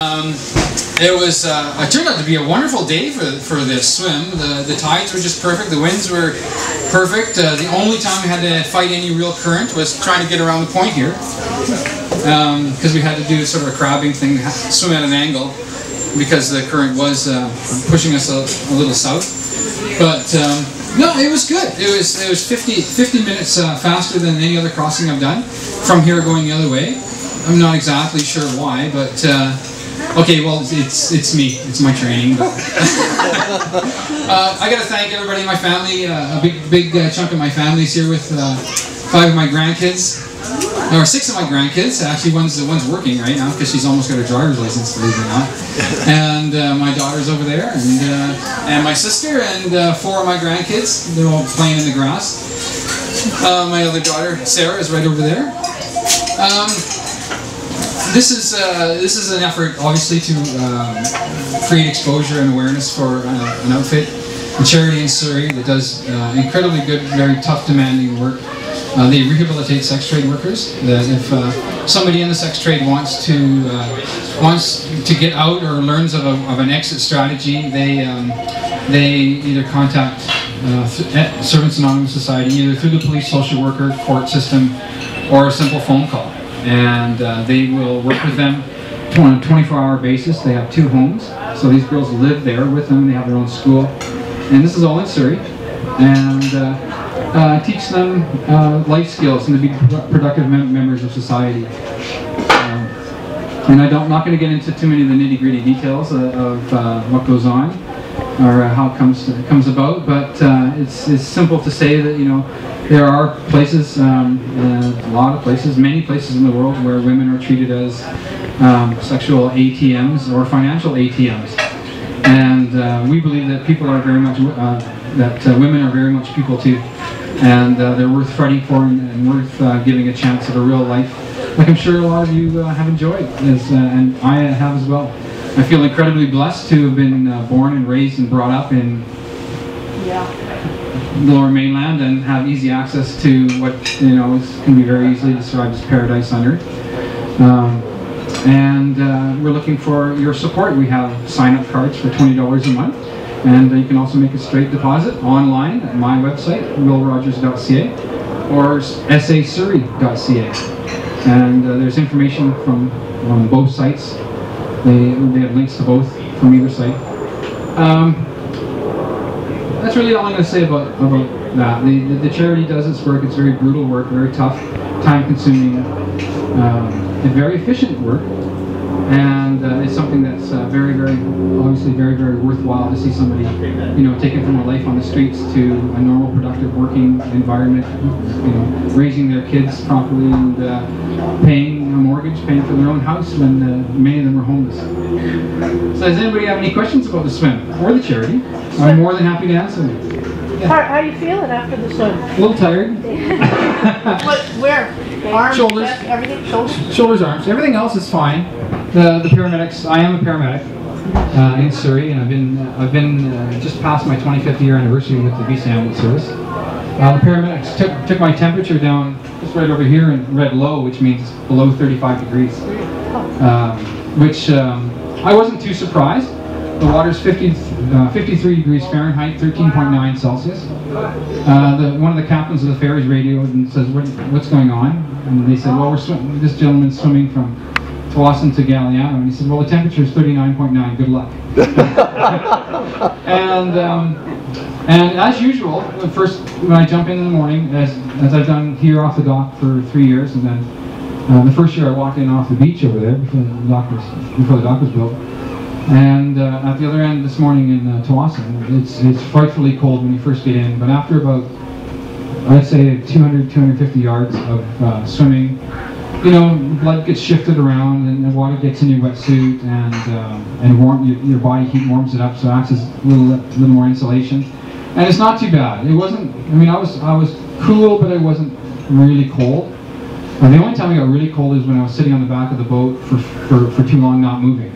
It turned out to be a wonderful day for this swim. The tides were just perfect, the winds were perfect. The only time we had to fight any real current was trying to get around the point here. Because we had to do sort of a crabbing thing, swim at an angle, because the current was pushing us a little south. But no, it was good. It was 50 minutes faster than any other crossing I've done from here going the other way. I'm not exactly sure why, but okay, well, it's me. It's my training. But I got to thank everybody in my family. A big chunk of my family's here with 5 of my grandkids, or 6 of my grandkids. Actually, one's working right now because she's almost got her driver's license, believe it or not. And my daughter's over there, and my sister, and 4 of my grandkids. They're all playing in the grass. My other daughter, Sarah, is right over there. This is an effort, obviously, to create exposure and awareness for an outfit, a charity in Surrey that does incredibly good, very tough, demanding work. They rehabilitate sex trade workers. If somebody in the sex trade wants to get out or learns of an exit strategy, they either contact Servants Anonymous Society, either through the police, social worker, court system, or a simple phone call. And they will work with them on a 24-hour basis. They have 2 homes, so these girls live there with them. They have their own school, and this is all in Surrey. And teach them life skills and to be productive members of society. And I'm not going to get into too many of the nitty-gritty details of what goes on or how it comes about, but it's simple to say that there are places, a lot of places, many places in the world where women are treated as sexual ATMs or financial ATMs, and we believe that people are very much women are very much people too, and they're worth fighting for and worth giving a chance at a real life, like I'm sure a lot of you have enjoyed, and I have as well. I feel incredibly blessed to have been born and raised and brought up in the lower mainland and have easy access to what can be very easily described as paradise on earth. And we're looking for your support. We have sign-up cards for $20 a month, and you can also make a straight deposit online at my website, willrogers.ca or sasurrey.ca. And there's information on both sites. They have links to both from either site. That's really all I'm going to say about that. The charity does its work. It's very brutal work, very tough, time-consuming, and very efficient work. And it's something that's obviously very worthwhile to see somebody, taken from a life on the streets to a normal, productive working environment, raising their kids properly and paying a mortgage, paying for their own house when many of them are homeless. So does anybody have any questions about the swim or the charity? I'm more than happy to answer them. Yeah. How are you feeling after the swim? A little tired. Where? Arms, shoulders. chest, everything? Shoulders? Shoulders, arms. Everything else is fine. The paramedics. I am a paramedic in Surrey, and I've been just past my 25th year anniversary with the BC Ambulance Service. The paramedics took my temperature down just right over here in red low, which means below 35 degrees. Which I wasn't too surprised. The water's 53 degrees Fahrenheit, 13.9 Celsius. One of the captains of the ferries radioed and says, "What's going on?" And they said, "Well, this gentleman's swimming from Tsawwassen to Galiano." And he said, "Well, the temperature is 39.9. Good luck." And as usual, first when I jump in the morning, as I've done here off the dock for 3 years, and then the first year I walked in off the beach over there before the dock was built. And at the other end this morning in Tsawwassen, it's frightfully cold when you first get in, but after about, I'd say 200-250 yards of swimming, blood gets shifted around and the water gets in your wetsuit, and your body heat warms it up, so it acts as a little more insulation. And it's not too bad. It wasn't, I was cool, but I wasn't really cold. The only time I got really cold is when I was sitting on the back of the boat for too long not moving.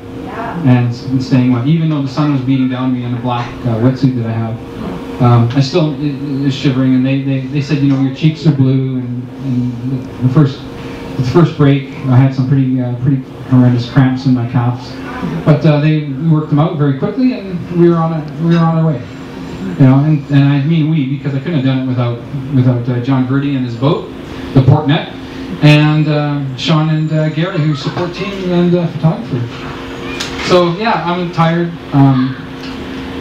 And staying wet, even though the sun was beating down me in a black wetsuit that I have. I still is shivering, and they said, your cheeks are blue, and the first break I had some pretty horrendous cramps in my calves. But they worked them out very quickly, and we were on our way. You know, and I mean we, because I couldn't have done it without John Verdi and his boat, the port net, and Sean and Gary, who support team and photographer. So yeah, I'm tired.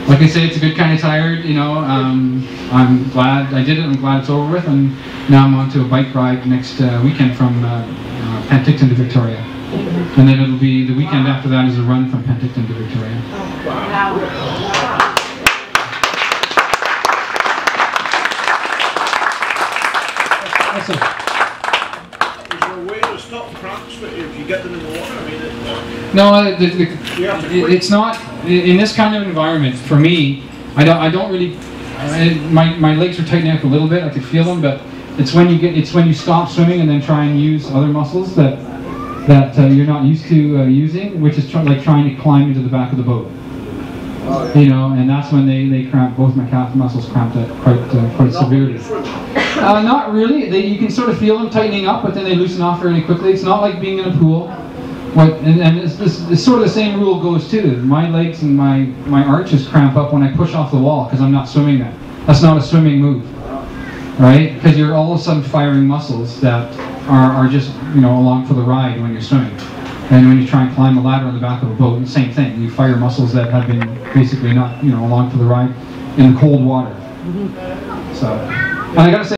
Like I say, it's a good kind of tired. You know, I'm glad I did it. I'm glad it's over with, and now I'm on to a bike ride next weekend from Penticton to Victoria, and then it'll be the weekend after that is a run from Penticton to Victoria. Wow. Is there a way to stop cramps if you get them in the water? I mean, no, it's not in this kind of environment. For me, I don't really. My legs are tightening up a little bit. I could feel them, but it's when you stop swimming and then try and use other muscles that you're not used to using, which is like trying to climb into the back of the boat. You know, and that's when they cramp. Both my calf muscles cramped up quite severely. Not really. You can sort of feel them tightening up, but then they loosen off fairly quickly. It's not like being in a pool. And it's sort of the same rule goes too. My legs and my arches cramp up when I push off the wall because I'm not swimming that. That's not a swimming move, right? Because you're all of a sudden firing muscles that are just, you know, along for the ride when you're swimming. And when you try and climb a ladder on the back of a boat, the same thing. You fire muscles that have been basically not, you know, along for the ride in the cold water. So, and I gotta say,